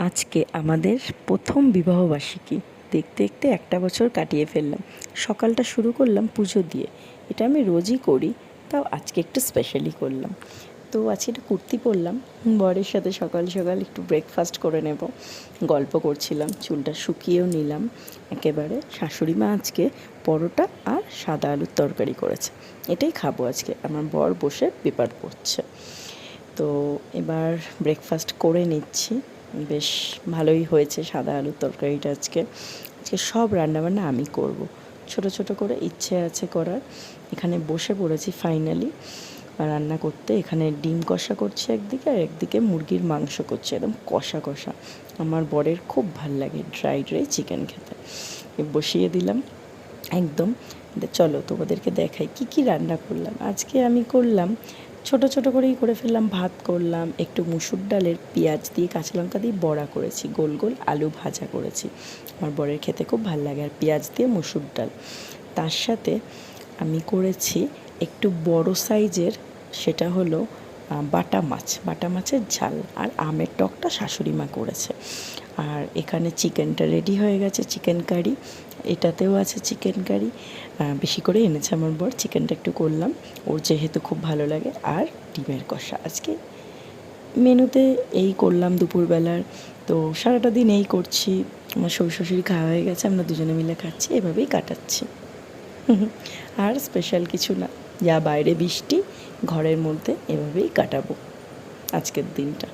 আজকে আমাদের প্রথম বিবাহবার্ষিকী। দেখতে দেখতে একটা বছর কাটিয়ে ফেললাম। সকালটা শুরু করলাম পুজো দিয়ে। এটা আমি রোজই করি, তাও আজকে একটু স্পেশালি করলাম। তো আজকে একটা কুর্তি পরলাম, বরের সাথে সকাল সকাল একটু ব্রেকফাস্ট করে নেব। গল্প করছিলাম, চুলটা শুকিয়েও নিলাম একেবারে। শাশুড়ি মা আজকে পরোটা আর সাদা আলুর তরকারি করেছে, এটাই খাবো আজকে। আমার বর বসে পেপার পড়ছে। তো এবার ব্রেকফাস্ট করে নিচ্ছি। বেশ ভালোই হয়েছে সাদা আলুর তরকারিটা আজকে। আজকে সব রান্নাবান্না আমি করব। ছোট ছোট করে ইচ্ছে আছে করার। এখানে বসে পড়েছি ফাইনালি রান্না করতে। এখানে ডিম কষা করছি একদিকে, আর একদিকে মুরগির মাংস করছি, একদম কষা কষা। আমার বরের খুব ভাল লাগে ড্রাই ড্রাই চিকেন খেতে। বসিয়ে দিলাম একদম। চলো তোমাদেরকে দেখাই কি কি রান্না করলাম। আজকে আমি করলাম ছোট ছোট করেই করে ফেললাম। ভাত করলাম, একটু মুসুর ডালের পেঁয়াজ দিয়ে কাঁচা লঙ্কা দিয়ে বড়া করেছি, গোল গোল আলু ভাজা করেছি। আমার বরের খেতে খুব ভালো লাগে, আর পেঁয়াজ দিয়ে মুসুর ডাল। তার সাথে আমি করেছি একটু বড় সাইজের, সেটা হলো বাটা মাছের ঝাল, আর আমের টকটা শাশুড়ি মা করেছে। আর এখানে চিকেনটা রেডি হয়ে গেছে, চিকেন কারি। এটাতেও আছে চিকেন কারি, বেশি করে এনেছে আমার বর। চিকেনটা একটু করলাম, ওর যেহেতু খুব ভালো লাগে। আর ডিমের কষা আজকে মেনুতে এই করলাম দুপুরবেলার। তো সারাটা দিন এই করছি। আমার শ্বশুর খাওয়া হয়ে গেছে, আমরা দুজনে মিলে খাচ্ছি, এভাবেই কাটাচ্ছি। আর স্পেশাল কিছু না, যা বাইরে বৃষ্টি, ঘরের মধ্যে এভাবেই কাটাবো আজকের দিনটা।